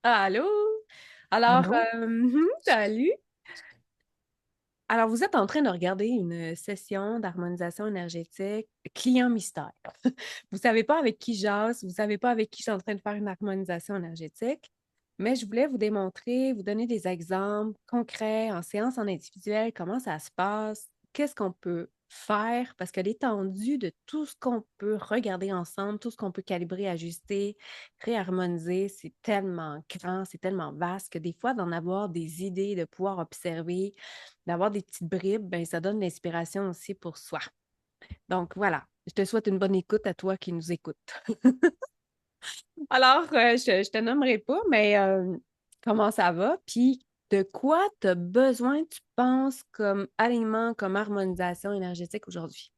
Allô? Alors, Allô? salut. Alors, vous êtes en train de regarder une session d'harmonisation énergétique client mystère. Vous ne savez pas avec qui jase, vous ne savez pas avec qui je suis en train de faire une harmonisation énergétique, mais je voulais vous démontrer, vous donner des exemples concrets en séance, en individuel, comment ça se passe, qu'est-ce qu'on peut faire, parce que l'étendue de tout ce qu'on peut regarder ensemble, tout ce qu'on peut calibrer, ajuster, réharmoniser, c'est tellement grand, c'est tellement vaste que des fois, d'en avoir des idées, de pouvoir observer, d'avoir des petites bribes, ben, ça donne l'inspiration aussi pour soi. Donc voilà, je te souhaite une bonne écoute à toi qui nous écoutes. Alors, je te nommerai pas, mais comment ça va? Puis de quoi tu as besoin, tu penses, comme alignement, comme harmonisation énergétique aujourd'hui?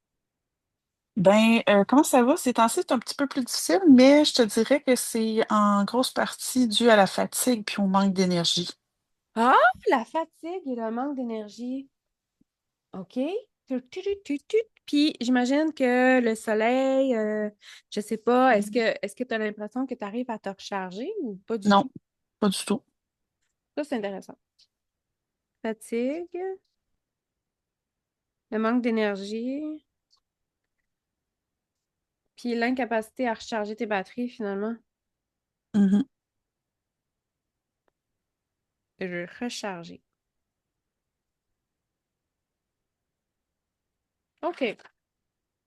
Comment ça va? Ces temps-ci, c'est un petit peu plus difficile, mais je te dirais que c'est en grosse partie dû à la fatigue puis au manque d'énergie. Ah, la fatigue et le manque d'énergie. OK. Puis j'imagine que le soleil, je sais pas, est-ce que tu as l'impression que tu arrives à te recharger ou pas du tout? Non, pas du tout. Ça, c'est intéressant. Fatigue, le manque d'énergie, puis l'incapacité à recharger tes batteries finalement. Mhm. Je recharger. OK.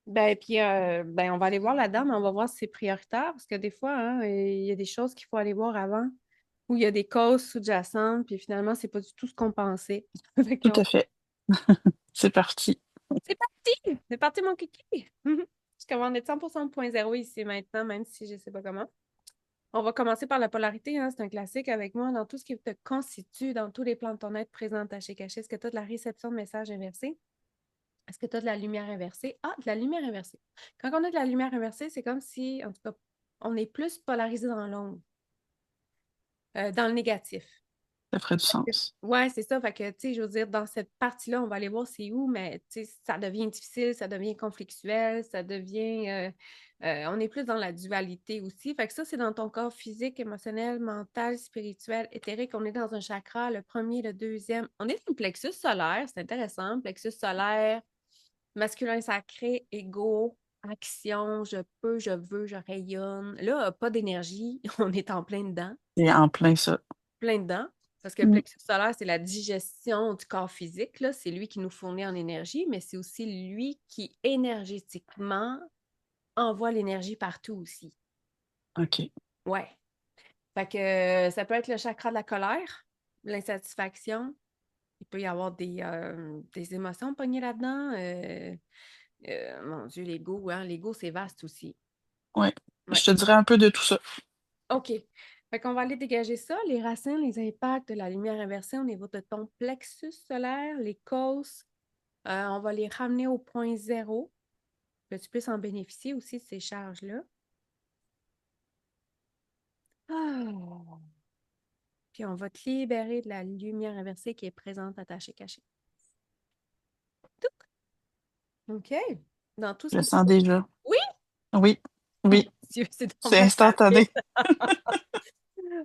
Ben, puis, ben, on va aller voir là-dedans, mais on va voir si c'est prioritaire, parce que des fois, hein, il y a des choses qu'il faut aller voir avant, ou il y a des causes sous-jacentes, puis finalement, c'est pas du tout ce qu'on pensait. Fait Tout qu'on- à fait. C'est parti. C'est parti! C'est parti, mon kiki! Je commande être 100% 0 ici maintenant, même si je ne sais pas comment. On va commencer par la polarité, hein, c'est un classique avec moi dans tout ce qui te constitue, dans tous les plans de ton être présent, caché, caché. Est-ce que tu as de la réception de messages inversés? Est-ce que tu as de la lumière inversée? Ah, de la lumière inversée. Quand on a de la lumière inversée, c'est comme si, en tout cas, on est plus polarisé dans l'ombre, dans le négatif. Ça ferait du sens. Ouais, c'est ça. Fait que, tu sais, je veux dire, dans cette partie-là, on va aller voir c'est où, mais tu sais, ça devient difficile, ça devient conflictuel, ça devient. On est plus dans la dualité aussi. Fait que ça, c'est dans ton corps physique, émotionnel, mental, spirituel, éthérique. On est dans un chakra, le premier, le deuxième. On est dans le plexus solaire, c'est intéressant. Plexus solaire, masculin sacré, ego, action, je peux, je veux, je rayonne. Là, pas d'énergie, on est en plein dedans, C'est en plein ça. plein dedans. Parce que le Mm. plexus solaire, c'est la digestion du corps physique, là. C'est lui qui nous fournit en énergie, mais c'est aussi lui qui énergétiquement envoie l'énergie partout aussi. OK. Ouais. Fait que ça peut être le chakra de la colère, l'insatisfaction. Il peut y avoir des émotions pognées là-dedans. Mon Dieu, l'ego, hein? L'ego, c'est vaste aussi. Ouais. Ouais. Je te dirais un peu de tout ça. OK. Fait qu'on va aller dégager ça, les racines, les impacts de la lumière inversée au niveau de ton plexus solaire, les causes. On va les ramener au point zéro, que tu puisses en bénéficier aussi de ces charges-là. Ah. Puis on va te libérer de la lumière inversée qui est présente, attachée, cachée. OK. Dans tout ce Je le qui te... sens déjà. Oui! Oui. Mon Oui. Dieu, c'est C'est tombé rapide. instantané.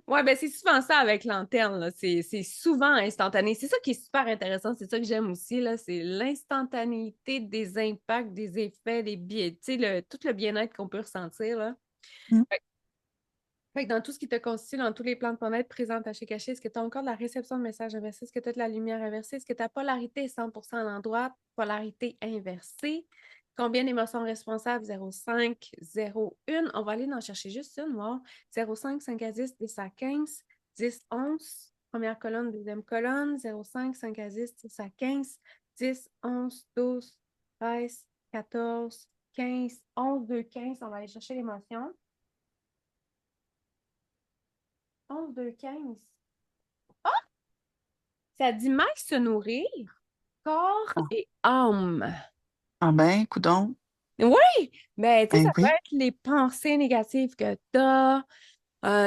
Ouais, ben c'est souvent ça avec lanterne, là. C'est souvent instantané. C'est ça qui est super intéressant. C'est ça que j'aime aussi, là. C'est l'instantanéité des impacts, des effets, des biais, tu sais, tout le bien-être qu'on peut ressentir, là. Mm. Fait que dans tout ce qui te constitue, dans tous les plans de ton être présent, caché, caché, est-ce que tu as encore de la réception de messages inversés? Est-ce que tu as de la lumière inversée? Est-ce que ta polarité est 100% à l'endroit? Polarité inversée. Combien d'émotions responsables? 0,5, 0,1. On va aller en chercher juste une, voir. 0,5, 5 à 10, 10 à 15, 10, 11. Première colonne, deuxième colonne. 0,5, 5 à 10, 10 à 15, 10, 11, 12, 13, 14, 15, 11, 2, 15. On va aller chercher l'émotion. 11, 2, 15. Ça dit mal se nourrir, corps Ah, et âme. ah ben, coudonc. Oui, mais tu sais, Ben ça peut oui. être les pensées négatives que tu as.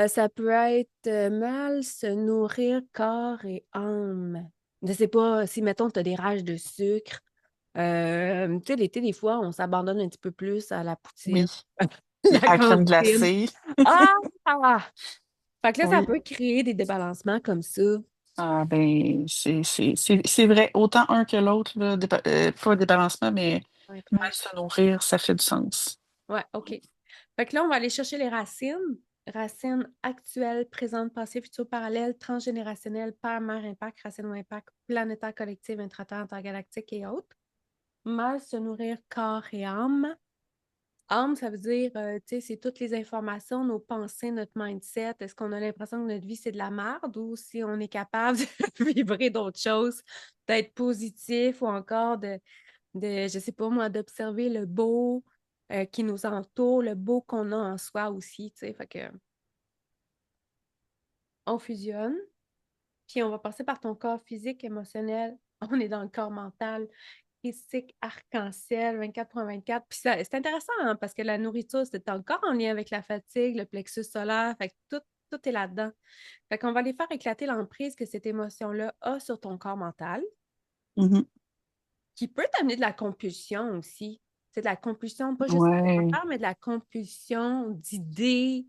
Ça peut être mal se nourrir corps et âme. Je sais pas si, mettons, tu as des rages de sucre. Tu sais, l'été, des fois, on s'abandonne un petit peu plus à la poutine, Oui. Et la à la crème cantine. glacée. Ah! Fait que là, ça Oui. peut créer des débalancements comme ça. Ah ben, c'est vrai. Autant un que l'autre, là, pas débalancement, mais Ouais, mal prêt. se nourrir, ça fait du sens. Ouais, OK. Fait que là, on va aller chercher les racines. Racines actuelles, présentes, passées, futures, parallèles, transgénérationnelles, père, mère, impact, racines ou impact, planétaire, collective, intraterre, intergalactique et autres. Mal se nourrir corps et âme. Âme, ça veut dire, tu sais, c'est toutes les informations, nos pensées, notre mindset. Est-ce qu'on a l'impression que notre vie, c'est de la merde ou si on est capable de vibrer d'autres choses, d'être positif ou encore je sais pas moi, d'observer le beau qui nous entoure, le beau qu'on a en soi aussi, tu sais. Fait que on fusionne, puis on va passer par ton corps physique, émotionnel. On est dans le corps mental, christique, arc-en-ciel, 24/24. Puis c'est intéressant hein, parce que la nourriture, c'est encore en lien avec la fatigue, le plexus solaire. Fait que tout est là-dedans. Fait qu'on va aller faire éclater l'emprise que cette émotion-là a sur ton corps mental, Mhm. qui peut t'amener de la compulsion aussi. C'est de la compulsion, pas juste Ouais. alimentaire, mais de la compulsion d'idées,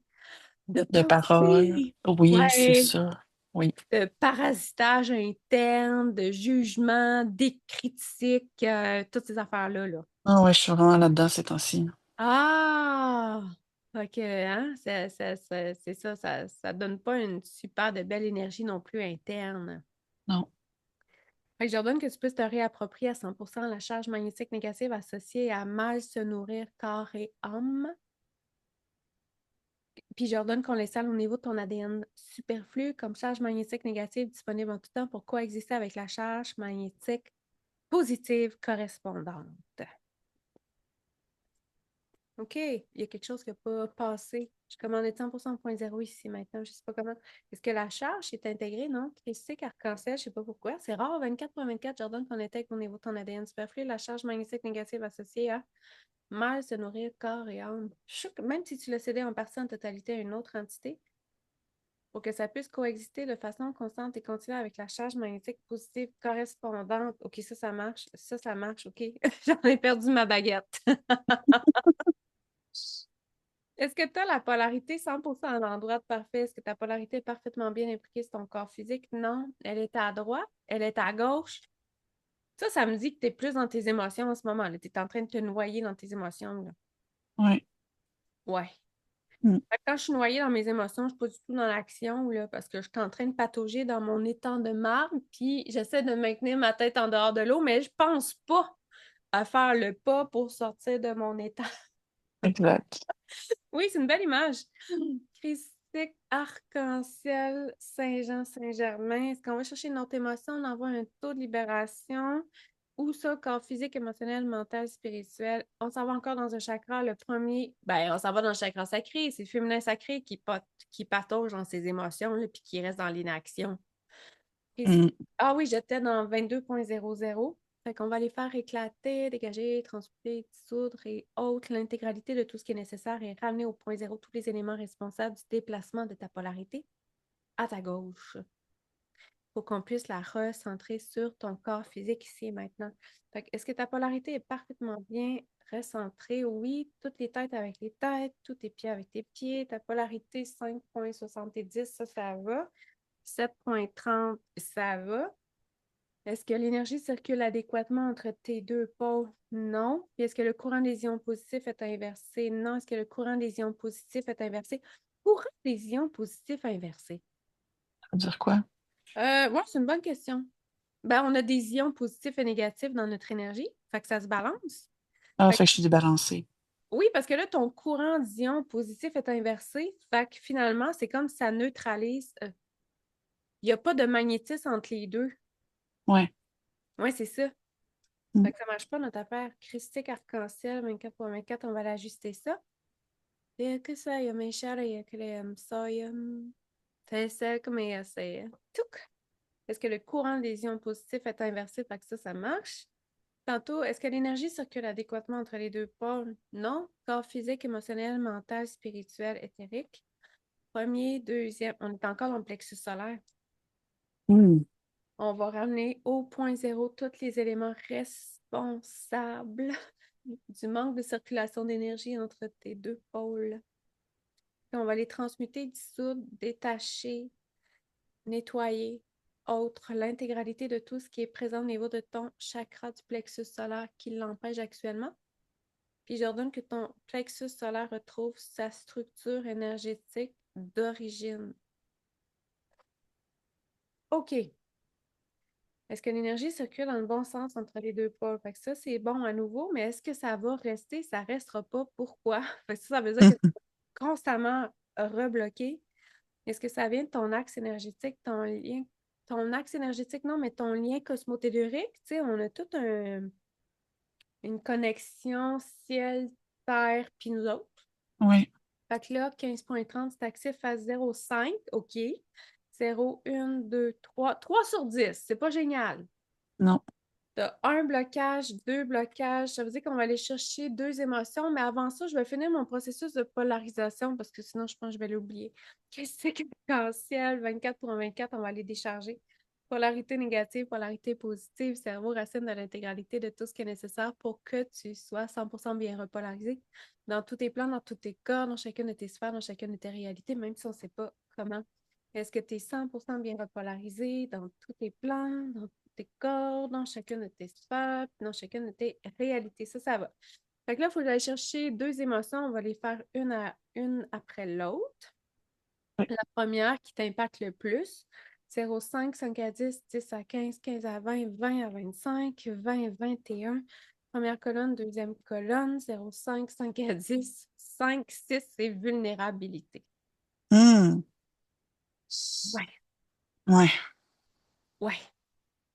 de De parole. pensées. Oui, c'est Ouais, ça. Oui. de parasitage interne, de jugement, des critiques, toutes ces affaires-là, là. Ah ouais, je suis vraiment là-dedans ces temps-ci. Ah! Fait que, hein, c'est ça, ça donne pas une super de belle énergie non plus interne. Non. Fait que j'ordonne que tu puisses te réapproprier à 100% la charge magnétique négative associée à mal se nourrir corps et âme. Puis j'ordonne qu'on l'installe au niveau de ton ADN superflu comme charge magnétique négative disponible en tout temps pour coexister avec la charge magnétique positive correspondante. OK, il y a quelque chose qui n'a pas passé. Je commande 100% en point zéro ici maintenant. Je ne sais pas comment. Est-ce que la charge est intégrée? Non. Christique, arc-en-ciel, je ne sais pas pourquoi. C'est rare, 24/24, j'ordonne qu'on intègre au niveau de ton ADN superflu la charge magnétique négative associée à mal se nourrir corps et âme. Même si tu l'as cédé en partie en totalité à une autre entité, pour que ça puisse coexister de façon constante et continue avec la charge magnétique positive correspondante. OK, ça marche. Ça marche. OK. J'en ai perdu ma baguette. Est-ce que tu as la polarité 100% à l'endroit parfait? Est-ce que ta polarité est parfaitement bien impliquée sur ton corps physique? Non. Elle est à droite? Elle est à gauche? Ça me dit que tu es plus dans tes émotions en ce moment. Tu es en train de te noyer dans tes émotions. Là. Ouais. Ouais. Mm. Fait que quand je suis noyée dans mes émotions, je ne suis pas du tout dans l'action là, parce que je suis en train de patauger dans mon étang de marbre, puis j'essaie de maintenir ma tête en dehors de l'eau, mais je pense pas à faire le pas pour sortir de mon étang. Exact. Oui, c'est une belle image. Christique, arc-en-ciel, Saint-Jean, Saint-Germain. Est-ce qu'on va chercher une autre émotion? On envoie un taux de libération. Où ça, corps physique, émotionnel, mental, spirituel. On s'en va encore dans un chakra. Le premier, ben, on s'en va dans le chakra sacré. C'est le féminin sacré qui patauge dans ses émotions, là, puis qui reste dans l'inaction. Mm. Ah oui, j'étais dans 22,00. Fait qu'on va les faire éclater, dégager, transmuter, dissoudre et autres l'intégralité de tout ce qui est nécessaire et ramener au point zéro tous les éléments responsables du déplacement de ta polarité à ta gauche pour qu'on puisse la recentrer sur ton corps physique ici et maintenant. Fait que, est-ce que ta polarité est parfaitement bien recentrée? Oui, toutes les têtes avec les têtes, tous tes pieds avec tes pieds. Ta polarité 5,70, ça va. 7,30, ça va. Est-ce que l'énergie circule adéquatement entre tes deux pôles? Non. Puis est-ce que le courant des ions positifs est inversé? Non. Est-ce que le courant des ions positifs est inversé? Courant des ions positifs inversés. Ça veut dire quoi? Ouais, c'est une bonne question. Ben, on a des ions positifs et négatifs dans notre énergie, fait que ça se balance. Ah, Fait que fait que je suis débalancée. oui, parce que là, ton courant d'ions positif est inversé, fait que finalement, c'est comme ça neutralise. Il n'y a pas de magnétisme entre les deux. Ouais. Oui, c'est ça. Mm. Fait que ça marche pas notre affaire. Christique arc-en-ciel, 24/24, on va l'ajuster ça. Det que säga min kära Ekrem, soyam. C'est comme c'est. Touc! Est-ce que le courant des ions positifs est inversé? Fait que ça marche. Tantôt, est-ce que l'énergie circule adéquatement entre les deux pôles? Non. Corps physique, émotionnel, mental, spirituel, éthérique. Premier, deuxième, on est encore dans le plexus solaire. Mm. On va ramener au point zéro tous les éléments responsables du manque de circulation d'énergie entre tes deux pôles. Puis on va les transmuter, dissoudre, détacher, nettoyer, autre, l'intégralité de tout ce qui est présent au niveau de ton chakra du plexus solaire qui l'empêche actuellement. Puis j'ordonne que ton plexus solaire retrouve sa structure énergétique d'origine. OK. Est-ce que l'énergie circule dans le bon sens entre les deux pôles? Fait que ça, c'est bon à nouveau, mais est-ce que ça va rester? Ça ne restera pas. Pourquoi? Fait que ça veut dire que tu es constamment rebloqué. Est-ce que ça vient de ton axe énergétique, ton lien, ton axe énergétique, non, mais ton lien cosmotellurique? Tu sais, on a toute une connexion ciel, terre, puis nous autres. Oui. Fait que là, 15,30, c'est actif à 0,5. OK. 0, 1, 2, 3. 3 sur 10. C'est pas génial. Non. Tu as un blocage, deux blocages. Ça veut dire qu'on va aller chercher deux émotions. Mais avant ça, je vais finir mon processus de polarisation parce que sinon, je pense que je vais l'oublier. Qu'est-ce que l'arc-en-ciel 24 pour un 24, on va aller décharger. Polarité négative, polarité positive, cerveau, racine de l'intégralité de tout ce qui est nécessaire pour que tu sois 100% bien repolarisé dans tous tes plans, dans tous tes corps, dans chacune de tes sphères, dans chacune de tes réalités, même si on ne sait pas comment. Est-ce que tu es 100% bien repolarisé dans tous tes plans, dans tous tes corps, dans chacune de tes sphères, dans chacune de tes réalités? Ça va. Fait que là, il faut aller chercher deux émotions. On va les faire une après l'autre. Oui. La première qui t'impacte le plus, 0,5, 5 à 10, 10 à 15, 15 à 20, 20 à 25, 20 à 21. Première colonne, deuxième colonne, 0,5, 5 à 10, 5, 6, c'est vulnérabilité. Hmm. Ouais, Ouais. ouais.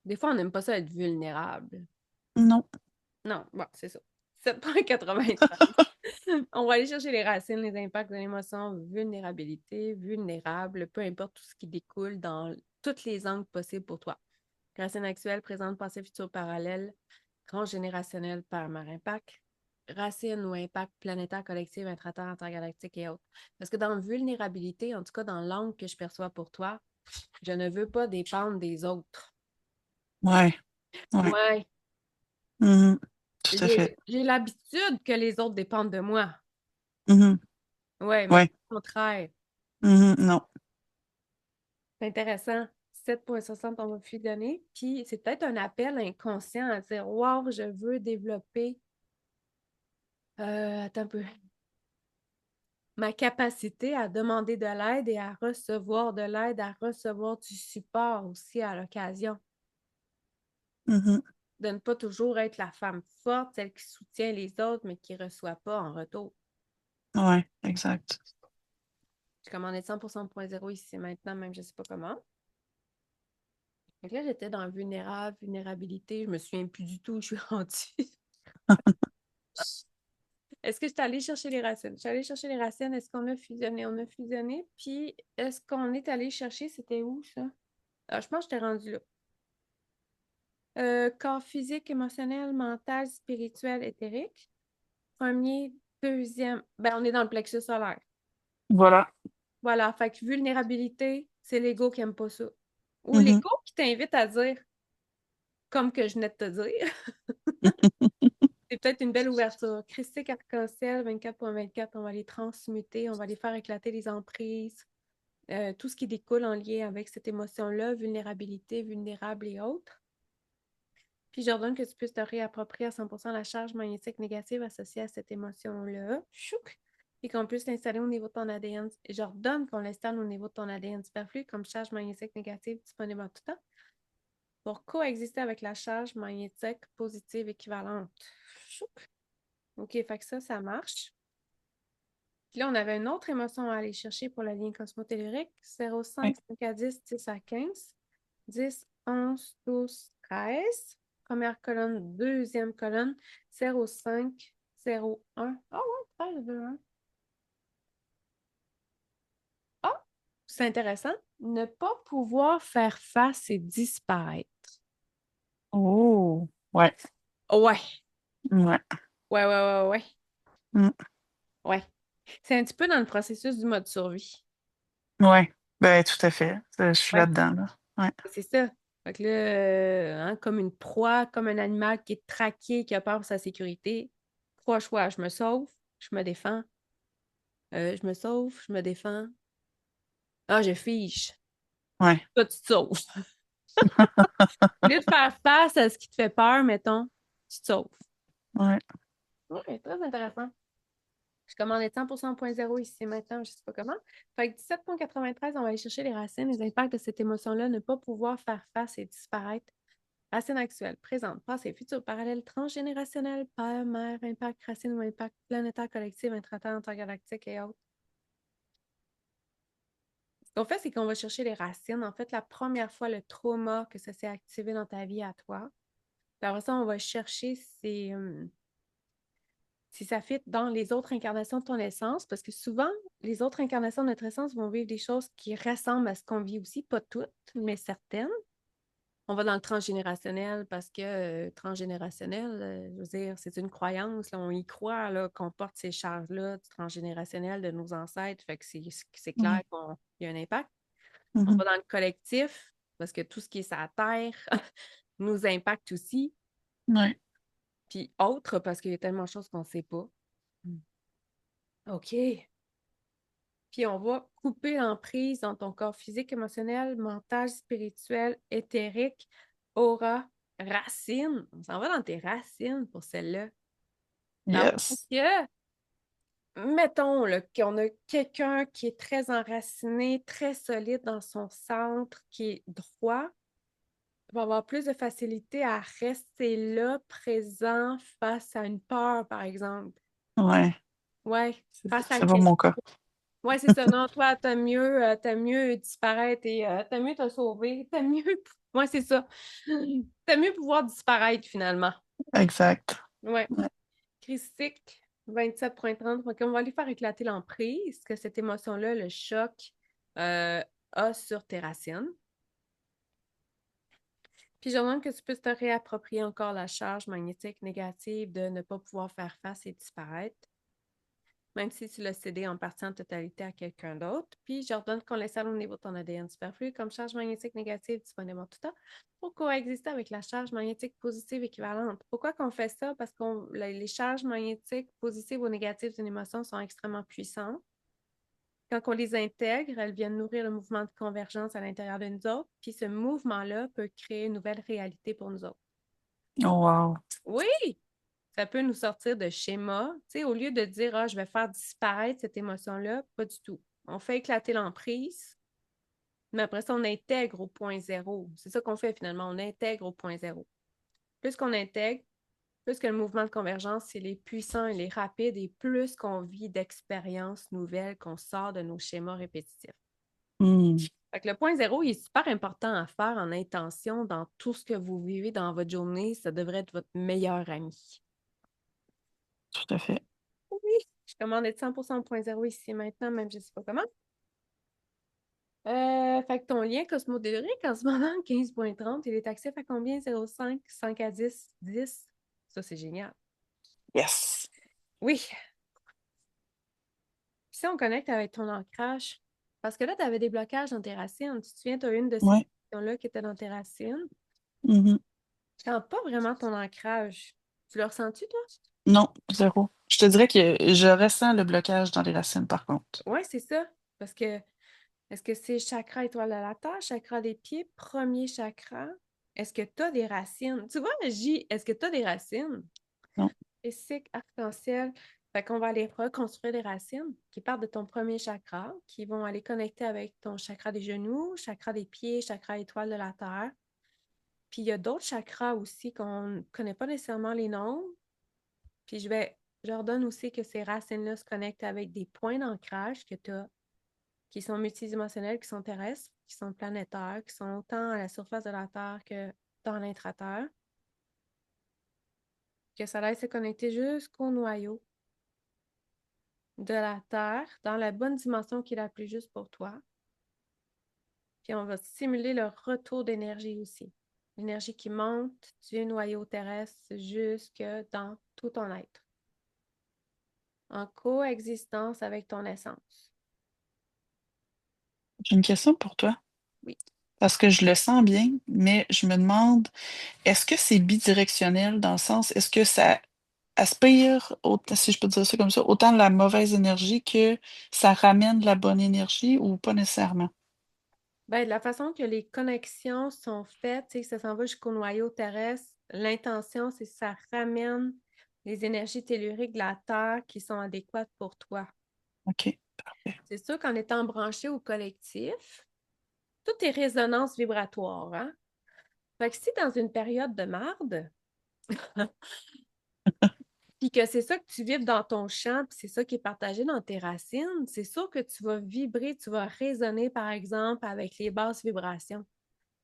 Des fois, on n'aime pas ça être vulnérable. Non. Non, bon, c'est ça. 7,93. On va aller chercher les racines, les impacts de l'émotion, vulnérabilité, vulnérable, peu importe tout ce qui découle dans tous les angles possibles pour toi. Racine actuelle, présente, passé, futur, parallèle, transgénérationnel, par impact, racine ou impact planétaire, collectif, intraterre, intergalactique et autres. Parce que dans vulnérabilité, en tout cas dans l'angle que je perçois pour toi, je ne veux pas dépendre des autres. Ouais. Ouais. Ouais, Mhm. Tout à fait. j'ai l'habitude que les autres dépendent de moi. Mhm. Ouais, mais Ouais. au contraire. Mhm. Non. C'est intéressant. 7,60, on va fusionner. Puis c'est peut-être un appel inconscient à dire wow, je veux développer attends un peu. Ma capacité à demander de l'aide et à recevoir de l'aide, à recevoir du support aussi à l'occasion. Mhm. De ne pas toujours être la femme forte, celle qui soutient les autres, mais qui ne reçoit pas en retour. Ouais, exact. J'ai commandé 100% 0 ici maintenant, même je ne sais pas comment. Donc là, j'étais dans vulnérable, vulnérabilité. Je me souviens plus du tout où je suis rendue. Est-ce que je suis allée chercher les racines? Je suis allée chercher les racines. Est-ce qu'on a fusionné? On a fusionné. Puis, est-ce qu'on est allé chercher? C'était où, ça? Ah, je pense que j'étais rendue là. Corps physique, émotionnel, mental, spirituel, éthérique. Premier, deuxième. Ben, on est dans le plexus solaire. Voilà. Voilà. Fait que vulnérabilité, c'est l'ego qui aime pas ça. Ou Mhm. l'ego qui t'invite à dire, comme que je venais de te dire. C'est peut-être une belle ouverture. Christique arc-en-ciel, 24,24, on va les transmuter, on va les faire éclater les emprises, tout ce qui découle en lien avec cette émotion-là, vulnérabilité, vulnérable et autres. Puis j'ordonne que tu puisses te réapproprier à 100% la charge magnétique négative associée à cette émotion-là. Chouk! Et qu'on puisse l'installer au niveau de ton ADN. J'ordonne qu'on l'installe au niveau de ton ADN superflu comme charge magnétique négative disponible en tout temps pour coexister avec la charge magnétique positive équivalente. Chouk! OK, fait que ça marche. Puis là, on avait une autre émotion à aller chercher pour la ligne cosmotellurique. 0, Ouais. 5, 5 à 10, 10 à 15. 10, 11, 12, 13. Première colonne, deuxième colonne. 0, 5, 0, 1. Ah ouais, 13, 2, 1. Ah, c'est intéressant. Ne pas pouvoir faire face et disparaître. Oh. Ouais. Ouais, Ouais. ouais. Mm. Ouais. C'est un petit peu dans le processus du mode survie. Ouais. Ben, tout à fait. Je suis Ouais. là-dedans, là. Ouais. C'est ça. Fait que là, hein, comme une proie, comme un animal qui est traqué, qui a peur pour sa sécurité, trois choix. Je me sauve, je me défends Je me sauve, je me défends. Ah, je fige. Ouais, Toi, tu te sauves. Au lieu de faire face à ce qui te fait peur, mettons, tu te sauves. ouais. OK, très intéressant. Je commande 100% ici maintenant, je ne sais pas comment. Fait que 17,93, on va aller chercher les racines, les impacts de cette émotion-là, ne pas pouvoir faire face et disparaître. Racine actuelle, présente, passé, futur, parallèle, transgénérationnel, père, mère, impact, racine ou impact planétaire, collectif, intraterre, intergalactique et autres. Ce qu'on fait, c'est qu'on va chercher les racines. En fait, la première fois, le trauma que ça s'est activé dans ta vie à toi. Puis après ça, on va chercher si ça fit dans les autres incarnations de ton essence, parce que souvent, les autres incarnations de notre essence vont vivre des choses qui ressemblent à ce qu'on vit aussi, pas toutes, mais certaines. On va dans le transgénérationnel parce que transgénérationnel, je veux dire, c'est une croyance, là, on y croit là, qu'on porte ces charges-là du transgénérationnel de nos ancêtres, fait que c'est clair Mhm, qu'il y a un impact. On mhm. va dans le collectif parce que tout ce qui est sur la Terre nous impacte aussi, Ouais. puis autre parce qu'il y a tellement de choses qu'on ne sait pas. Mm. OK. Puis on va couper l'emprise dans ton corps physique, émotionnel, mental, spirituel, éthérique, aura, racine. On s'en va dans tes racines pour celle-là. Dans le fond Yes. que, mettons là, qu'on a quelqu'un qui est très enraciné, très solide dans son centre, qui est droit, va avoir plus de facilité à rester là, présent, face à une peur, par exemple. Ouais. Ouais, face à C'est une pas question. mon cas. Ouais, c'est ça. Non, toi, t'as mieux disparaître et t'as mieux te sauver. T'as mieux. Ouais, c'est ça. T'as mieux pouvoir disparaître finalement. Exact. Ouais. Ouais. Christique, 27,30. Donc, on va aller faire éclater l'emprise que cette émotion-là, le choc, euh, a sur tes racines. Puis, je demande que tu puisses te réapproprier encore la charge magnétique négative de ne pas pouvoir faire face et disparaître, même si tu l'as cédé en partie en totalité à quelqu'un d'autre. Puis, j'ordonne qu'on l'installe au niveau de ton ADN superflu comme charge magnétique négative disponible en tout temps pour coexister avec la charge magnétique positive équivalente. Pourquoi qu'on fait ça? Parce que les charges magnétiques positives ou négatives d'une émotion sont extrêmement puissantes. Quand on les intègre, elles viennent nourrir le mouvement de convergence à l'intérieur de nous autres, puis ce mouvement-là peut créer une nouvelle réalité pour nous autres. Oh, wow. Oui, ça peut nous sortir de schémas. Tu sais, au lieu de dire, ah, je vais faire disparaître cette émotion-là, pas du tout. On fait éclater l'emprise, mais après ça, on intègre au point zéro. C'est ça qu'on fait finalement, on intègre au point zéro. Plus qu'on intègre, plus que le mouvement de convergence, il est puissant, il est rapide et plus qu'on vit d'expériences nouvelles, qu'on sort de nos schémas répétitifs. Hmm, Fait que le point zéro, il est super important à faire en intention dans tout ce que vous vivez dans votre journée. Ça devrait être votre meilleur ami. tout à fait. Oui, je commande être 100% au point zéro ici maintenant, même je ne sais pas comment. Fait que ton lien cosmodélique en ce moment, 15,30, il est actif à combien? 0,5, 5 à 10, 10. Ça, c'est génial. Yes. Oui. Si on connecte avec ton ancrage, parce que là, tu avais des blocages dans tes racines. Tu te souviens, tu as une de ces Ouais. questions-là qui était dans tes racines. Mhm. Je sens pas vraiment ton ancrage. Tu le ressens-tu, toi? Non, zéro. Je te dirais que je ressens le blocage dans les racines, par contre. Oui, c'est ça. Parce que est-ce que c'est chakra étoile de la terre, chakra des pieds, premier chakra? Est-ce que tu as des racines? Tu vois, J, est-ce que tu as des racines? Non. Et c'est arc-en-ciel. Fait qu'on va aller reconstruire des racines qui partent de ton premier chakra, qui vont aller connecter avec ton chakra des genoux, chakra des pieds, chakra étoile de la terre. Puis il y a d'autres chakras aussi qu'on ne connaît pas nécessairement les noms. Puis j'ordonne aussi que ces racines-là se connectent avec des points d'ancrage que tu as qui sont multidimensionnels, qui sont terrestres, qui sont planétaires, qui sont autant à la surface de la Terre que dans l'intraterre, que ça laisse se connecter jusqu'au noyau de la Terre, dans la bonne dimension qui est la plus juste pour toi. Puis on va stimuler le retour d'énergie aussi. L'énergie qui monte du noyau terrestre jusque dans tout ton être, en coexistence avec ton essence. J'ai une question pour toi. Oui. Parce que je le sens bien, mais je me demande, est-ce que c'est bidirectionnel dans le sens, est-ce que ça aspire, si je peux dire ça comme ça, autant de la mauvaise énergie que ça ramène de la bonne énergie ou pas nécessairement? Ben, de la façon que les connexions sont faites, tu sais, ça s'en va jusqu'au noyau terrestre, l'intention, c'est que ça ramène les énergies telluriques de la Terre qui sont adéquates pour toi. OK, parfait. C'est sûr qu'en étant branché au collectif, tout est résonance vibratoire, hein? Fait que si dans une période de marde, puis que c'est ça que tu vibres dans ton champ, puis c'est ça qui est partagé dans tes racines, c'est sûr que tu vas vibrer, tu vas résonner, par exemple, avec les basses vibrations.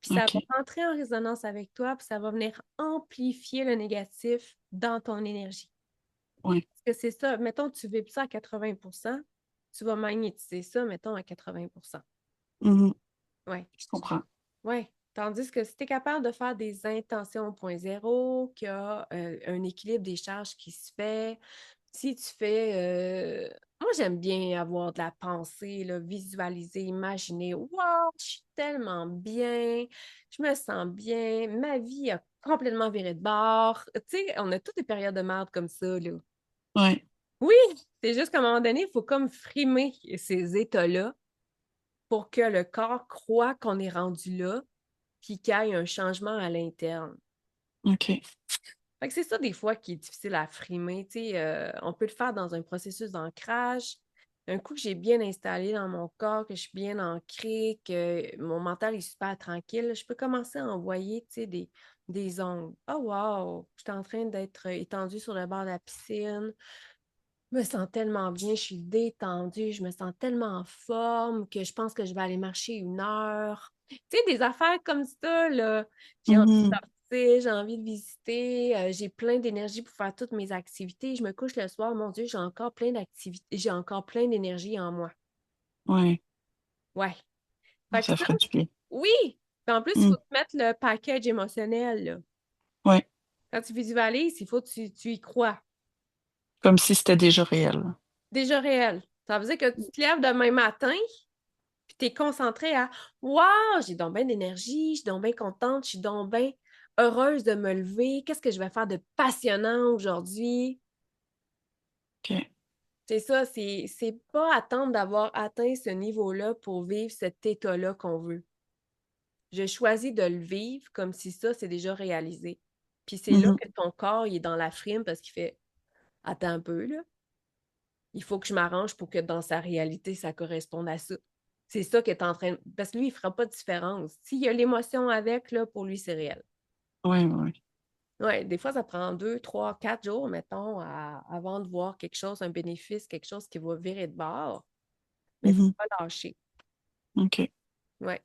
Puis ça va OK, entrer en résonance avec toi, puis ça va venir amplifier le négatif dans ton énergie. oui. Parce que c'est ça, mettons, tu vibres ça à 80%, tu vas magnétiser ça, mettons, à 80%. Mhm, Ouais. je comprends. Oui. Tandis que si tu es capable de faire des intentions au point zéro, qu'il y a un équilibre des charges qui se fait, si tu fais. Moi, j'aime bien avoir de la pensée, là, visualiser, imaginer. Wow, je suis tellement bien, je me sens bien, ma vie a complètement viré de bord. Tu sais, on a toutes des périodes de merde comme ça, là. Oui, Oui, c'est juste qu'à un moment donné, il faut comme frimer ces états-là pour que le corps croit qu'on est rendu là puis qu'il y ait un changement à l'interne. OK. Fait que c'est ça des fois qui est difficile à frimer. On peut le faire dans un processus d'ancrage. Un coup que j'ai bien installé dans mon corps, que je suis bien ancrée, que mon mental est super tranquille, je peux commencer à envoyer des ondes. Oh wow, je suis en train d'être étendue sur le bord de la piscine. Je me sens tellement bien, je suis détendue, je me sens tellement en forme que je pense que je vais aller marcher 1 heure. Tu sais, des affaires comme ça, là. J'ai envie de Mhm, sortir, j'ai envie de visiter, j'ai plein d'énergie pour faire toutes mes activités. Je me couche le soir, mon Dieu, j'ai encore plein d'activités, j'ai encore plein d'énergie en moi. oui, Ouais. Fait que ça ça, ferait du bien. oui! Puis en plus, il faut Mm, te mettre le package émotionnel, là. oui, Quand tu visualises, il faut que tu y crois. comme si c'était déjà réel. Déjà réel. Ça veut dire que tu te lèves demain matin, puis tu es concentré à Waouh, j'ai donc bien d'énergie, je suis donc bien contente, je suis donc bien heureuse de me lever. Qu'est-ce que je vais faire de passionnant aujourd'hui? OK. C'est ça, c'est pas attendre d'avoir atteint ce niveau-là pour vivre cet état-là qu'on veut. Je choisis de le vivre comme si ça, c'est déjà réalisé. Puis c'est là Mhm, que ton corps, il est dans la frime parce qu'il fait Attends un peu, là. Il faut que je m'arrange pour que dans sa réalité, ça corresponde à ça. C'est ça que tu es en train de... Parce que lui, il ne fera pas de différence. S'il y a l'émotion avec, là, pour lui, c'est réel. oui, oui. Ouais, des fois, ça prend 2, 3, 4 jours, mettons, avant de voir quelque chose, un bénéfice, quelque chose qui va virer de bord. Mais il ne faut Mhm, pas lâcher. OK. Ouais.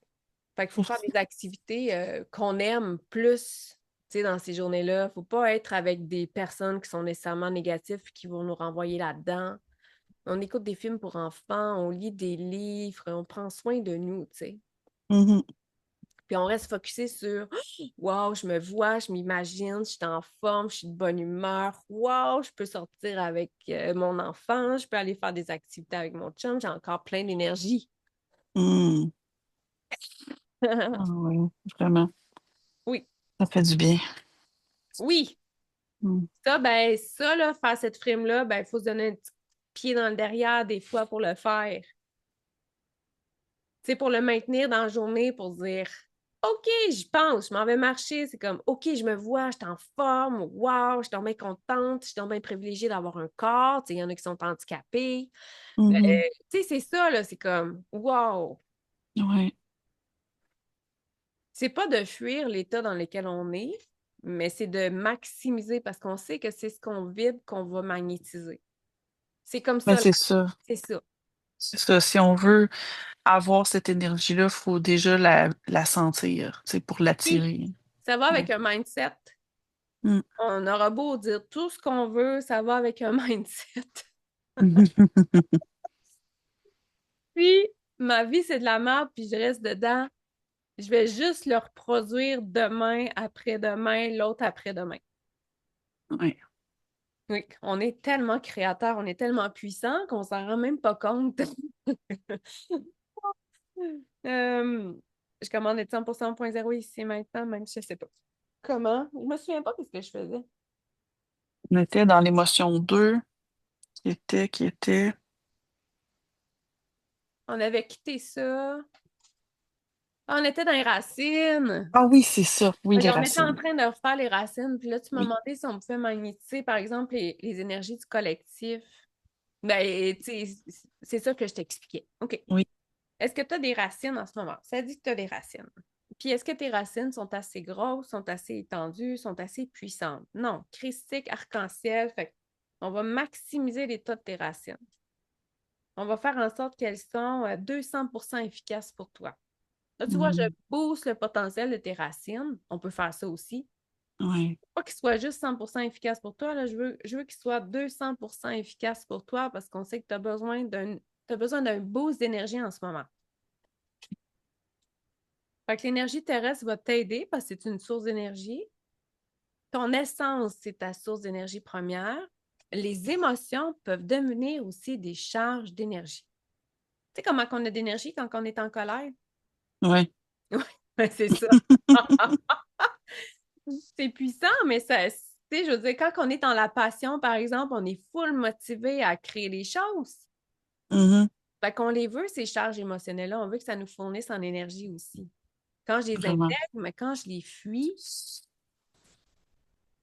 Fait qu'il faut faire Merci. des activités qu'on aime plus, tu sais, dans ces journées-là. Il ne faut pas être avec des personnes qui sont nécessairement négatives et qui vont nous renvoyer là-dedans. On écoute des films pour enfants, on lit des livres, on prend soin de nous, tu sais. Mhm, Puis on reste focusé sur Wow, je me vois, je m'imagine, je suis en forme, je suis de bonne humeur. Wow, je peux sortir avec mon enfant, je peux aller faire des activités avec mon chum, j'ai encore plein d'énergie. mm. Ah oui, vraiment. Oui, Ça fait du bien. oui. Mm. Ça, là, faire cette frime-là, ben, il faut se donner un petit pied dans le derrière des fois pour le faire. Tu sais, pour le maintenir dans la journée, pour dire OK, j'y pense, je m'en vais marcher. C'est comme OK, je me vois, je suis en forme, wow, je suis donc bien contente, je suis donc bien privilégiée d'avoir un corps. Tu sais, il y en a qui sont handicapés. Mhm, Tu sais, c'est ça, là, c'est comme wow. ouais. C'est pas de fuir l'état dans lequel on est, mais c'est de maximiser parce qu'on sait que c'est ce qu'on vibre qu'on va magnétiser. C'est comme Mais ça, là. c'est ça. C'est ça. C'est ça. Si on veut avoir cette énergie-là, il faut déjà la sentir, c'est pour Oui, l'attirer. ça va Ouais. avec un mindset. Mm. On aura beau dire tout ce qu'on veut, ça va avec un mindset. Puis, ma vie, c'est de la merde, puis je reste dedans. Je vais juste le reproduire demain, après-demain, l'autre après-demain. Ouais. Oui, on est tellement créateur, on est tellement puissant qu'on s'en rend même pas compte. Euh, je commande être 100% 0.0 ici maintenant, même si je sais pas. Comment? Je me souviens pas de ce que je faisais. On était dans l'émotion 2, qui était... On avait quitté ça. Ah, on était dans les racines. Ah oui, c'est ça. Oui, Fait les qu'on était en racines. train de refaire les racines. Puis là, tu m'as Oui, demandé si on pouvait magnétiser, par exemple, les énergies du collectif. Ben, tu sais, c'est ça que je t'expliquais. OK. oui. Est-ce que tu as des racines en ce moment? Ça dit que tu as des racines. Puis est-ce que tes racines sont assez grosses, sont assez étendues, sont assez puissantes? Non. Christique, arc-en-ciel. Fait on va maximiser l'état de tes racines. On va faire en sorte qu'elles sont 200% efficaces pour toi. Là, tu vois, je Mhm. booste le potentiel de tes racines. On peut faire ça aussi. Oui, Pas qu'il soit juste 100% efficace pour toi. Là, je veux qu'il soit 200% efficace pour toi parce qu'on sait que t'as besoin d'un boost d'énergie en ce moment. Fait que l'énergie terrestre va t'aider parce que c'est une source d'énergie. Ton essence, c'est ta source d'énergie première. Les émotions peuvent devenir aussi des charges d'énergie. Tu sais comment on a d'énergie quand on est en colère? oui. Oui, c'est ça. C'est puissant, mais ça, tu sais, je veux dire, quand on est dans la passion, par exemple, on est full motivé à créer les choses. Mhm. Fait qu'on les veut, ces charges émotionnelles-là. On veut que ça nous fournisse en énergie aussi. Quand je les Vraiment. intègre, mais quand je les fuis,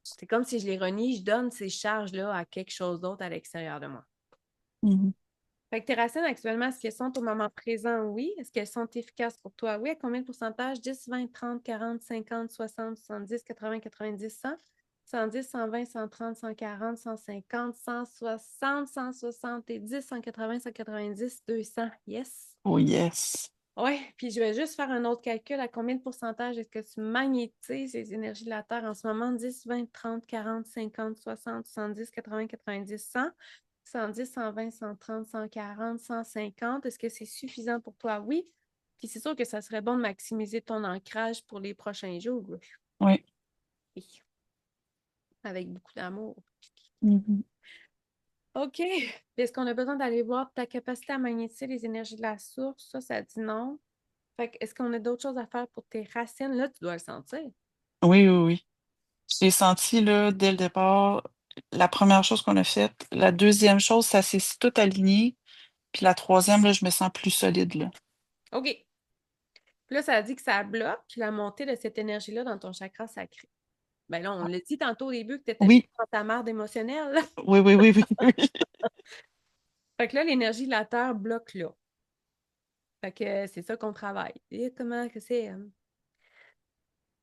c'est comme si je les renie, je donne ces charges-là à quelque chose d'autre à l'extérieur de moi. Mhm. Fait que tes racines actuellement, est-ce qu'elles sont au moment présent? Oui. Est-ce qu'elles sont efficaces pour toi? Oui. À combien de pourcentage? 10, 20, 30, 40, 50, 60, 70, 80, 90, 100? 110, 120, 130, 140, 150, 160, 170, 180, 190, 200. Yes. Oh yes. Oui, puis je vais juste faire un autre calcul. À combien de pourcentage est-ce que tu magnétises les énergies de la Terre en ce moment? 10, 20, 30, 40, 50, 60, 70, 80, 90, 100, 110, 120, 130, 140, 150. Est-ce que c'est suffisant pour toi? Oui. Puis c'est sûr que ça serait bon de maximiser ton ancrage pour les prochains jours. Oui. Oui, avec beaucoup d'amour. Mhm. OK. Puis est-ce qu'on a besoin d'aller voir ta capacité à magnétiser les énergies de la source? Ça dit non. Fait que, est-ce qu'on a d'autres choses à faire pour tes racines? Là, tu dois le sentir. Oui, oui, oui. Je l'ai senti là, dès le départ. La première chose qu'on a faite. La deuxième chose, ça s'est tout aligné. Puis la troisième, là, je me sens plus solide, là. OK. Puis là, ça dit que ça bloque la montée de cette énergie-là dans ton chakra sacré. Ben là, on l'a dit tantôt au début que tu étais Oui, dans ta merde émotionnelle. oui, oui, oui, oui, oui. Fait que là, l'énergie de la Terre bloque là. Fait que c'est ça qu'on travaille. Et comment que c'est?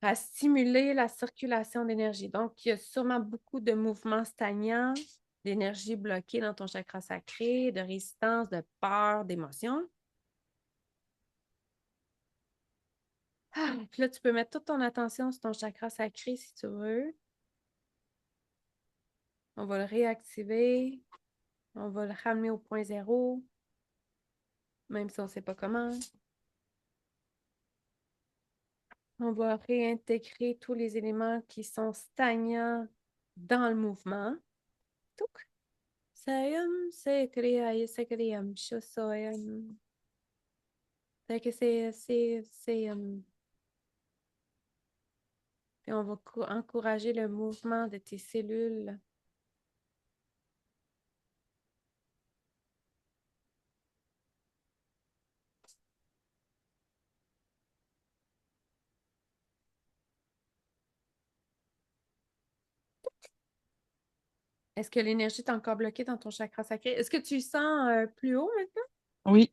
À stimuler la circulation d'énergie. Donc, il y a sûrement beaucoup de mouvements stagnants, d'énergie bloquée dans ton chakra sacré, de résistance, de peur, d'émotion. Ah, puis là, tu peux mettre toute ton attention sur ton chakra sacré si tu veux. On va le réactiver. On va le ramener au point zéro, même si on ne sait pas comment. On va réintégrer tous les éléments qui sont stagnants dans le mouvement. Touk. Sayam, sekriya, sekriyam, shosoyam. Fait que puis on va encourager le mouvement de tes cellules. Est-ce que l'énergie est encore bloquée dans ton chakra sacré? Est-ce que tu le sens plus haut maintenant? Oui,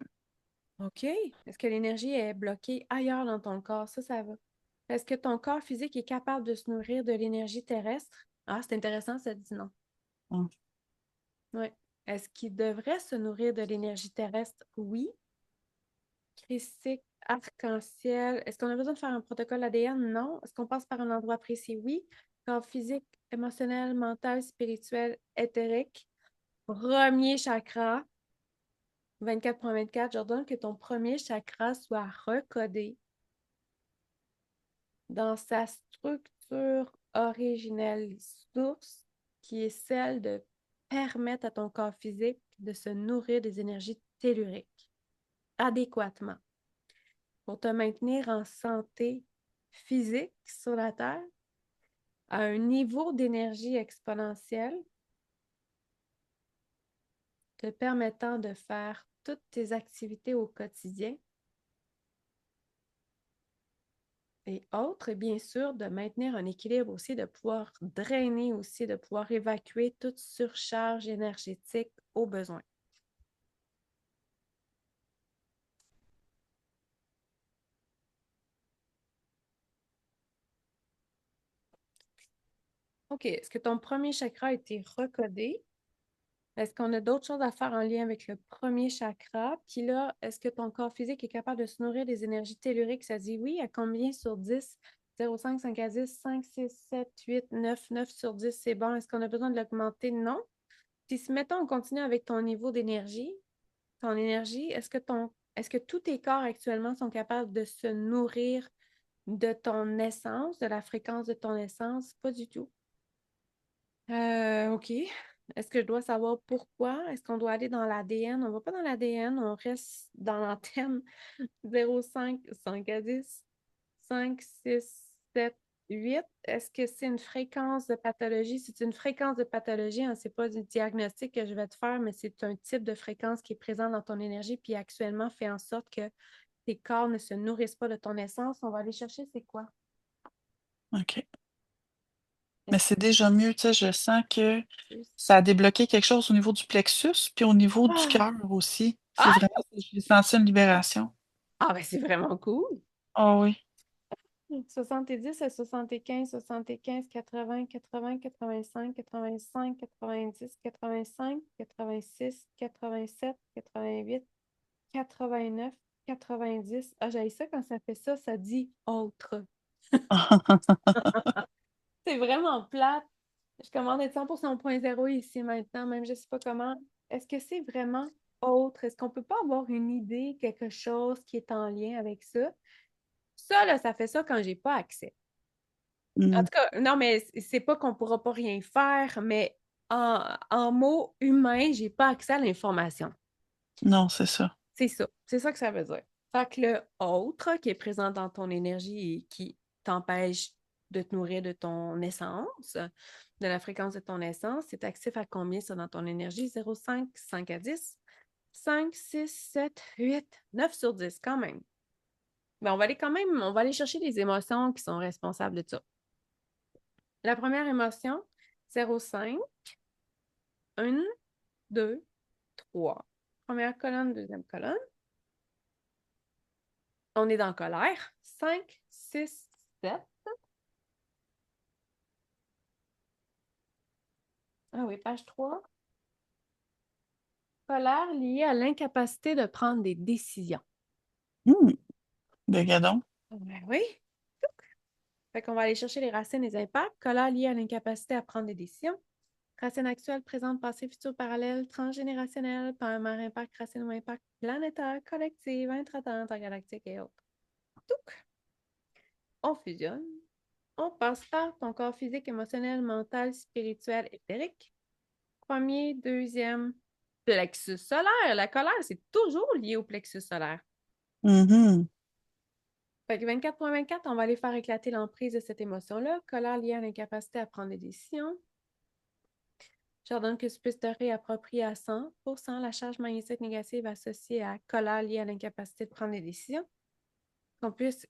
OK. Est-ce que l'énergie est bloquée ailleurs dans ton corps? Ça va. Est-ce que ton corps physique est capable de se nourrir de l'énergie terrestre? Ah, c'est intéressant, ça dit non. mm, Oui. Est-ce qu'il devrait se nourrir de l'énergie terrestre? Oui. Christique, arc-en-ciel. Est-ce qu'on a besoin de faire un protocole ADN? Non. Est-ce qu'on passe par un endroit précis? Oui. Corps physique, émotionnel, mental, spirituel, éthérique. Premier chakra, 24/24, j'ordonne que ton premier chakra soit recodé dans sa structure originelle source, qui est celle de permettre à ton corps physique de se nourrir des énergies telluriques adéquatement pour te maintenir en santé physique sur la Terre, à un niveau d'énergie exponentielle te permettant de faire toutes tes activités au quotidien et autres, et bien sûr, de maintenir un équilibre aussi, de pouvoir drainer aussi, de pouvoir évacuer toute surcharge énergétique au besoin. OK. Est-ce que ton premier chakra a été recodé? Est-ce qu'on a d'autres choses à faire en lien avec le premier chakra? Puis là, est-ce que ton corps physique est capable de se nourrir des énergies telluriques? Ça dit oui. À combien sur 10? 0, 5, 5 à 10, 5, 6, 7, 8, 9, 9 sur 10, c'est bon. Est-ce qu'on a besoin de l'augmenter? Non. Puis si, mettons, on continue avec ton niveau d'énergie, ton énergie, est-ce que tous tes corps actuellement sont capables de se nourrir de ton essence, de la fréquence de ton essence? Pas du tout. OK. Est-ce que je dois savoir pourquoi? Est-ce qu'on doit aller dans l'ADN? On ne va pas dans l'ADN, on reste dans l'antenne 0, 5, 5 à 10, 5, 6, 7, 8. Est-ce que c'est une fréquence de pathologie? C'est une fréquence de pathologie, hein? Ce n'est pas du diagnostic que je vais te faire, mais c'est un type de fréquence qui est présent dans ton énergie, puis actuellement fait en sorte que tes corps ne se nourrissent pas de ton essence. On va aller chercher c'est quoi? OK. Mais Est-ce c'est déjà mieux, tu sais, je sens que que ça a débloqué quelque chose au niveau du plexus, puis au niveau du Ah! cœur aussi. C'est Ah! vraiment, j'ai senti une libération. Ah, ben c'est vraiment cool! Ah oui. 70 à 75, 75, 80, 80, 85, 85, 90, 85, 86, 87, 88, 89, 90. Ah, j'ai ça quand ça fait ça, ça dit autre. C'est vraiment plate. Je commande être 100% 0 ici maintenant, même je ne sais pas comment. Est-ce que c'est vraiment autre? Est-ce qu'on ne peut pas avoir une idée, quelque chose qui est en lien avec ça? Ça, là, ça fait ça quand j'ai pas accès. En Hmm. tout cas, non, mais c'est pas qu'on pourra pas rien faire, mais en mots humains, j'ai pas accès à l'information. Non, c'est ça. C'est ça. C'est ça que ça veut dire. Fait que le autre qui est présent dans ton énergie et qui t'empêche de te nourrir de ton essence, de la fréquence de ton essence, c'est actif à combien ça dans ton énergie? 0, 5, 5 à 10, 5, 6, 7, 8, 9 sur 10 quand même. Mais on va aller quand même, on va aller chercher les émotions qui sont responsables de ça. La première émotion, 0,5, 1, 2, 3. Première colonne, deuxième colonne. On est dans colère. 5, 6, 7. Ah oui, page 3. Colère liée à l'incapacité de prendre des décisions. Hmm. Ben, gadon. Ben oui. Fait qu'on va aller chercher les racines, les impacts. Colère liée à l'incapacité à prendre des décisions. Racine actuelle, présente, passé, futur, parallèle, transgénérationnel, par impact, racine ou impact planétaire, collective, intraterre, intergalactique et autres. Touc! On fusionne. On passe par ton corps physique, émotionnel, mental, spirituel, éthérique. Premier, deuxième, plexus solaire. La colère, c'est toujours lié au plexus solaire. Mhm. Fait que 24,24, on va aller faire éclater l'emprise de cette émotion-là. Colère liée à l'incapacité à prendre des décisions. J'ordonne que tu puisses te réapproprier à 100% la charge magnétique négative associée à colère liée à l'incapacité de prendre des décisions.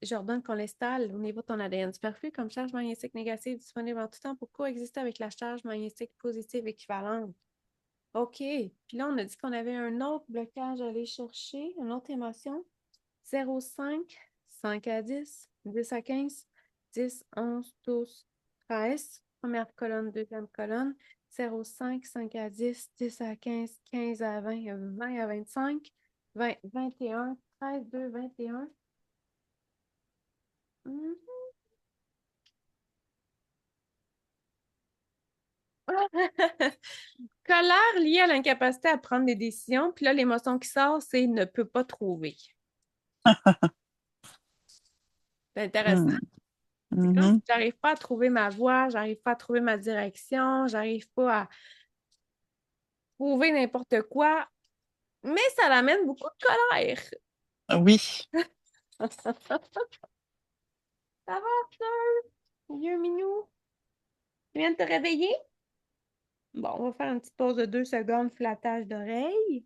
J'ordonne qu'on l'installe au niveau de ton ADN superflu comme charge magnétique négative disponible en tout temps pour coexister avec la charge magnétique positive équivalente. OK. Puis là, on a dit qu'on avait un autre blocage à aller chercher, une autre émotion. 0, 5, 5 à 10, 10 à 15, 10, 11, 12, 13. Première colonne, deuxième colonne. 0, 5, 5 à 10, 10 à 15, 15 à 20, 20 à 25, 20, 21, 13, 2, 21. Mhm. Colère liée à l'incapacité à prendre des décisions. Puis là, l'émotion qui sort, c'est ne peut pas trouver. C'est intéressant. Hmm. C'est comme si Mhm. j'arrive pas à trouver ma voie, j'arrive pas à trouver ma direction, j'arrive pas à trouver n'importe quoi, mais ça l'amène beaucoup de colère. Oui. Ça va, vieux minou? Tu viens de te réveiller? Bon, on va faire une petite pause de 2 secondes, flattage d'oreilles.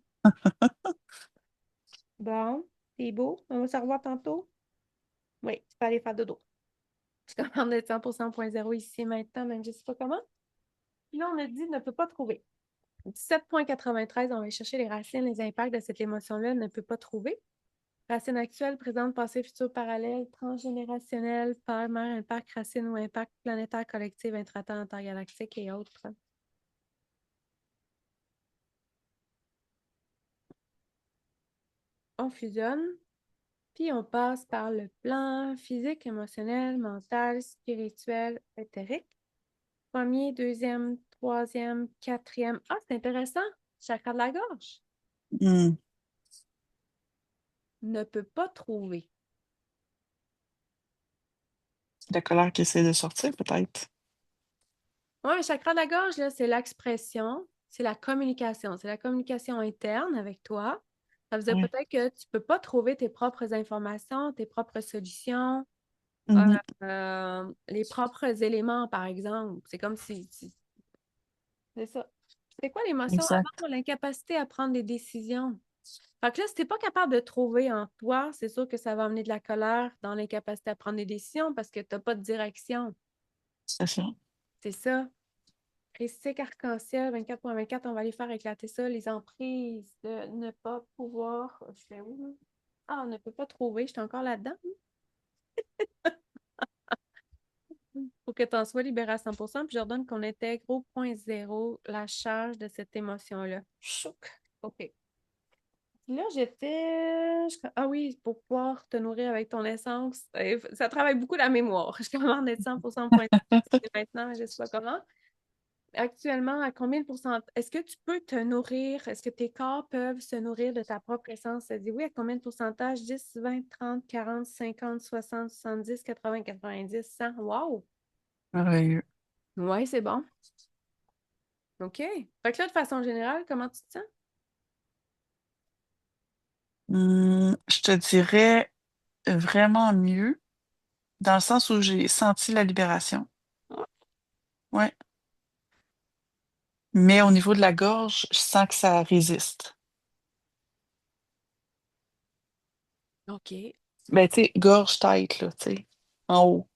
Bon, c'est beau. On va se revoir tantôt. Oui, tu peux aller faire dodo. Je commande de 100% ici maintenant, même je ne sais pas comment. Puis là, on a dit ne peut pas trouver. 17,93, on va aller chercher les racines, les impacts de cette émotion-là, ne peut pas trouver. Racine actuelle, présente, passé, futur, parallèle, transgénérationnel, père, mère, impact, racine ou impact planétaire, collectif, intraterre, intergalactique et autres. On fusionne, puis on passe par le plan physique, émotionnel, mental, spirituel, éthérique. Premier, deuxième, troisième, quatrième. Ah, c'est intéressant. Chakra de la gorge. Hmm. Ne peut pas trouver. La colère qui essaie de sortir, peut-être. Oui, le chakra de la gorge, là, c'est l'expression, c'est la communication interne avec toi. Ça veut dire Oui. peut-être que tu ne peux pas trouver tes propres informations, tes propres solutions, Mhm. les propres éléments, par exemple. C'est comme si. C'est ça. C'est quoi l'émotion Exact. avant? L'incapacité à prendre des décisions. Fait que là, si tu n'es pas capable de trouver en toi, c'est sûr que ça va amener de la colère dans l'incapacité à prendre des décisions parce que tu n'as pas de direction. C'est ça. C'est ça. Christique arc-en-ciel, 24,24, on va aller faire éclater ça. Les emprises de ne pas pouvoir. Je fais où, là? Ah, on ne peut pas trouver. Je suis encore là-dedans. Pour que tu en sois libéré à 100%, puis je redonne qu'on intègre au point zéro la charge de cette émotion-là. Chouk. OK. Là, Ah oui, pour pouvoir te nourrir avec ton essence, ça travaille beaucoup la mémoire. Je commande d'être 100% point maintenant, mais je ne sais pas comment. Actuellement, à combien de pourcents? Est-ce que tu peux te nourrir? Est-ce que tes corps peuvent se nourrir de ta propre essence? Ça dit oui, à combien de pourcentage? 10, 20, 30, 40, 50, 60, 70, 80, 90, 100. Wow! Merveilleux. Oui, c'est bon. OK. Fait que là, de façon générale, comment tu te sens? Je te dirais vraiment mieux, dans le sens où j'ai senti la libération. Ah, Ouais. Mais au niveau de la gorge, je sens que ça résiste. OK. Ben, tu sais, gorge, tête, là, tu sais, en haut.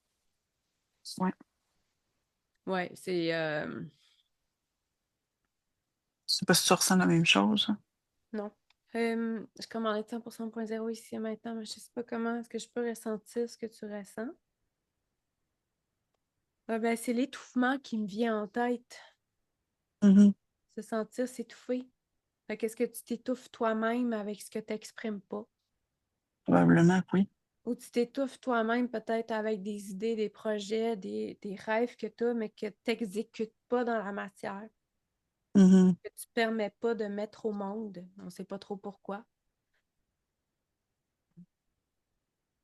Ouais. Ouais, c'est. Je sais pas si tu ressens la même chose, hein. Non. Je commande 100% point zéro ici et maintenant, mais je sais pas comment est-ce que je peux ressentir ce que tu ressens. Ben, c'est l'étouffement qui me vient en tête. Mhm. Se sentir s'étouffer. Fait qu'est-ce que tu t'étouffes toi-même avec ce que tu n'exprimes pas? Probablement, que oui. Ou tu t'étouffes toi-même peut-être avec des idées, des projets, des rêves que tu as, mais que tu n'exécutes pas dans la matière, Mhm. que tu ne permets pas de mettre au monde. On ne sait pas trop pourquoi.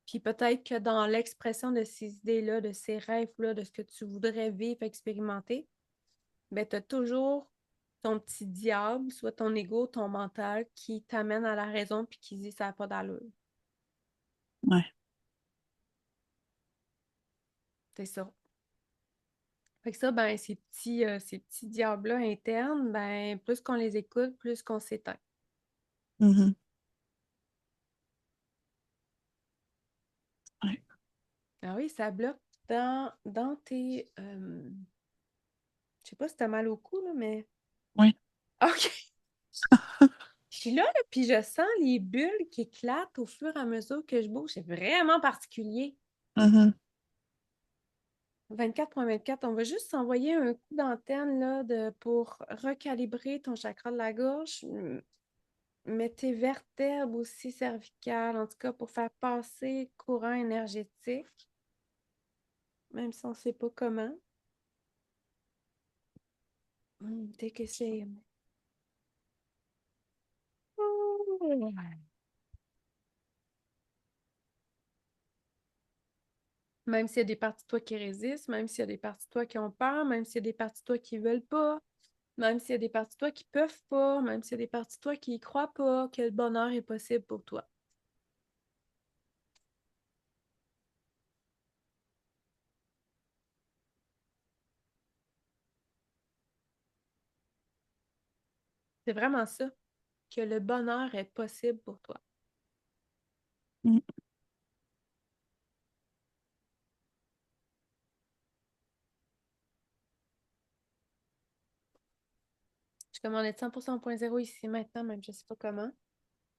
Puis peut-être que dans l'expression de ces idées-là, de ces rêves-là, de ce que tu voudrais vivre, expérimenter, ben, tu as toujours ton petit diable, soit ton ego, ton mental, qui t'amène à la raison puis qui dit ça n'a pas d'allure. Ouais. C'est ça. Fait que ça, ben, ces petits diables-là internes, ben, plus qu'on les écoute, plus qu'on s'éteint. Mhm. Ouais. Ah oui, ça bloque dans tes. Je sais pas si t'as mal au cou, là, mais. Oui. OK. Je suis là, puis je sens les bulles qui éclatent au fur et à mesure que je bouge. C'est vraiment particulier. Mhm. 24,24, on va juste s'envoyer un coup d'antenne là, pour recalibrer ton chakra de la gorge, mais tes vertèbres aussi cervicales, en tout cas pour faire passer le courant énergétique, même si on ne sait pas comment. Dès que c'est. Même s'il y a des parties de toi qui résistent, même s'il y a des parties de toi qui ont peur, même s'il y a des parties de toi qui ne veulent pas, même s'il y a des parties de toi qui ne peuvent pas, même s'il y a des parties de toi qui ne croient pas que le bonheur est possible pour toi. C'est vraiment ça, que le bonheur est possible pour toi. Mm. Je commande 100% au point zéro ici maintenant, même je ne sais pas comment.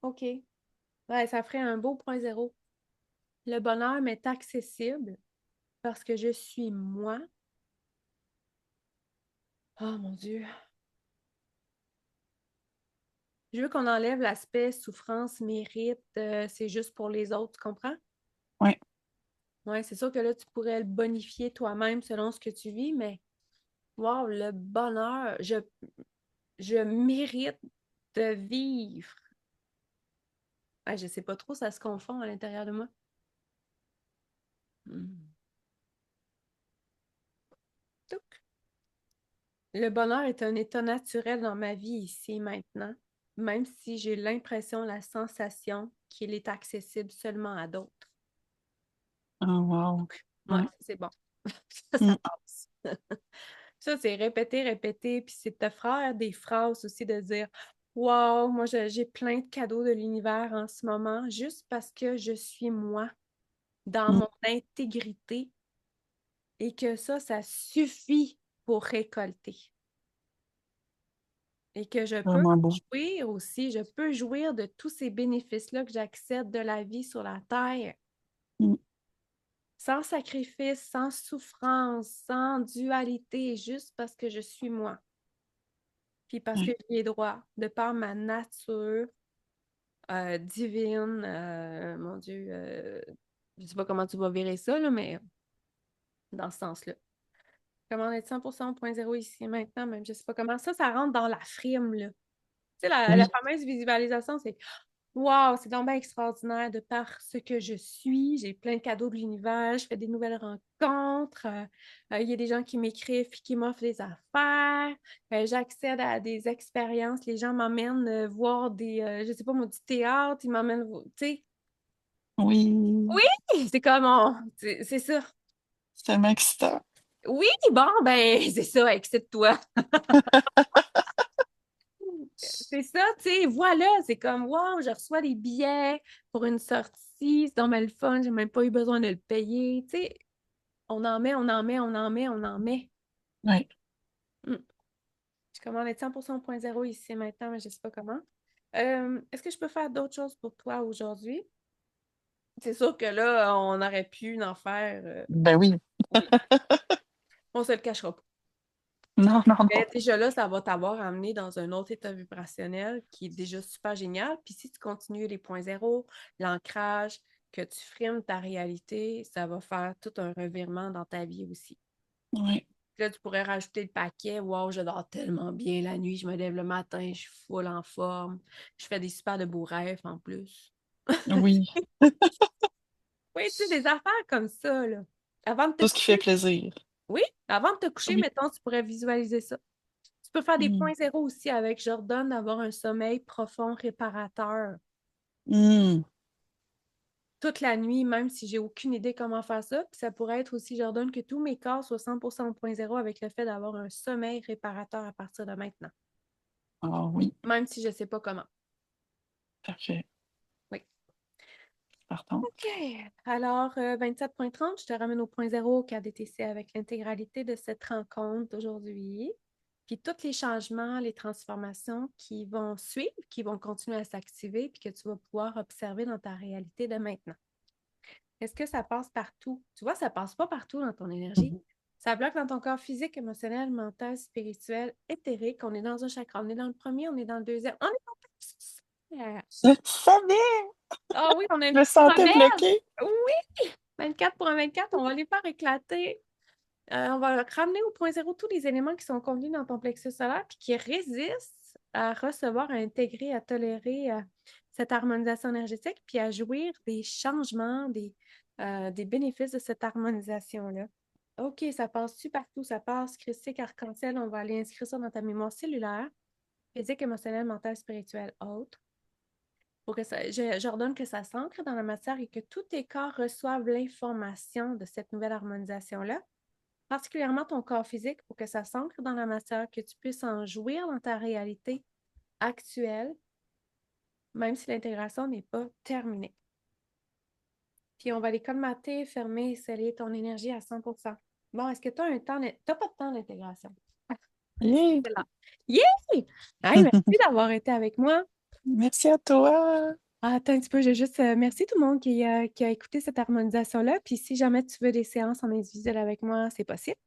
OK. Ouais, ça ferait un beau point zéro. Le bonheur m'est accessible parce que je suis moi. Oh mon Dieu. Je veux qu'on enlève l'aspect souffrance, mérite, c'est juste pour les autres, tu comprends? Oui. Oui, c'est sûr que là, tu pourrais le bonifier toi-même selon ce que tu vis, mais wow, le bonheur, je mérite de vivre. Ah, je sais pas trop, ça se confond à l'intérieur de moi. Hmm. Touc. Le bonheur est un état naturel dans ma vie ici et maintenant, même si j'ai l'impression, la sensation qu'il est accessible seulement à d'autres. Oh, wow. Ouais, Ouais. c'est bon. Ça Mm. passe. Ça, c'est répéter, répéter, puis c'est de te faire des phrases aussi de dire wow, moi j'ai plein de cadeaux de l'univers en ce moment, juste parce que je suis moi, dans Mm. mon intégrité, et que ça suffit pour récolter. Et que je peux Vraiment beau. jouir aussi, je peux jouir de tous ces bénéfices-là que j'accède de la vie sur la terre, Mm. sans sacrifice, sans souffrance, sans dualité, juste parce que je suis moi. Puis parce que Ouais. j'y ai droit, de par ma nature divine, mon Dieu, je sais pas comment tu vas virer ça, là, mais dans ce sens-là. Comment être 100% au point zéro ici et maintenant, même je sais pas comment ça rentre dans la frime, là. Tu sais, la Oui. fameuse visualisation, c'est wow, c'est donc bien extraordinaire de par ce que je suis. J'ai plein de cadeaux de l'univers, je fais des nouvelles rencontres. Il y a des gens qui m'écrivent et qui m'offrent des affaires. J'accède à des expériences. Les gens m'emmènent voir je sais pas, moi, du théâtre. Ils m'emmènent, tu sais. Oui. Oui, c'est comme, c'est ça. C'est tellement excitant. Oui, bon, ben, c'est ça, excite-toi. C'est ça, tu sais, voilà, c'est comme, wow, je reçois des billets pour une sortie, c'est dans le fun, j'ai même pas eu besoin de le payer, tu sais, on en met, on en met, on en met, on en met. Oui. Hmm. Je commande être 100% au point zéro ici et maintenant, mais je sais pas comment. Est-ce que je peux faire d'autres choses pour toi aujourd'hui? C'est sûr que là, on aurait pu en faire, Ben oui. oui, on se le cachera pas. Non, non, Mais non. déjà là, ça va t'avoir amené dans un autre état vibrationnel qui est déjà super génial. Puis si tu continues les points zéro, l'ancrage, que tu frimes ta réalité, ça va faire tout un revirement dans ta vie aussi. Oui. Puis là, tu pourrais rajouter le paquet. Wow, je dors tellement bien la nuit, je me lève le matin, je suis full en forme. Je fais des super de beaux rêves en plus. Oui. Oui, tu sais, des affaires comme ça, là. Avant de te Tout ce qui fait coucher, plaisir. oui, avant de te coucher, Oui. mettons, tu pourrais visualiser ça. Tu peux faire des Mm. points zéro aussi avec Jordan, d'avoir un sommeil profond, réparateur. Mm. Toute la nuit, même si j'ai aucune idée comment faire ça. Puis ça pourrait être aussi, Jordan, que tous mes corps soient 100% au point zéro avec le fait d'avoir un sommeil réparateur à partir de maintenant. Ah oui. Même si je ne sais pas comment. Parfait. Oui. Partant. OK. Alors, 27.30, je te ramène au point zéro au KDTC avec l'intégralité de cette rencontre d'aujourd'hui. Puis tous les changements, les transformations qui vont suivre, qui vont continuer à s'activer, puis que tu vas pouvoir observer dans ta réalité de maintenant. Est-ce que ça passe partout? Tu vois, ça passe pas partout dans ton énergie. Mhm. Ça bloque dans ton corps physique, émotionnel, mental, spirituel, éthérique. On est dans un chakra. On est dans le premier, on est dans le deuxième. On est dans le plexus. Je savais! Ah oui, on a un Je me petit sentais rebelle. bloquée. Oui, 24 pour un 24, on va les faire éclater. On va ramener au point zéro tous les éléments qui sont contenus dans ton plexus solaire puis qui résistent à recevoir, à intégrer, à tolérer cette harmonisation énergétique puis à jouir des changements, des bénéfices de cette harmonisation-là. OK, ça passe-tu partout? Ça passe christique, arc-en-ciel. On va aller inscrire ça dans ta mémoire cellulaire, physique, émotionnelle, mentale, spirituelle, autre. Pour que j'ordonne que ça s'ancre dans la matière et que tous tes corps reçoivent l'information de cette nouvelle harmonisation-là, particulièrement ton corps physique, pour que ça s'ancre dans la matière, que tu puisses en jouir dans ta réalité actuel, même si l'intégration n'est pas terminée. Puis on va aller colmater, fermer, sceller ton énergie à 100%. Bon, est-ce que tu as un temps, t'as pas de temps d'intégration? Yeah! C'est là. Yeah! Hey, merci d'avoir été avec moi. Merci à toi. Ah, attends un petit peu, j'ai juste merci tout le monde qui a écouté cette harmonisation-là. Puis si jamais tu veux des séances en individuel avec moi, c'est possible.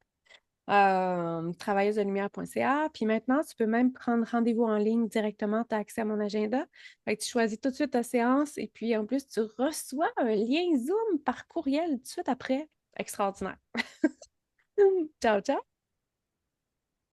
Travailleusedelumière.ca. Puis maintenant, tu peux même prendre rendez-vous en ligne directement. Tu as accès à mon agenda. Fait que tu choisis tout de suite ta séance et puis en plus, tu reçois un lien Zoom par courriel tout de suite après. Extraordinaire. Ciao, ciao.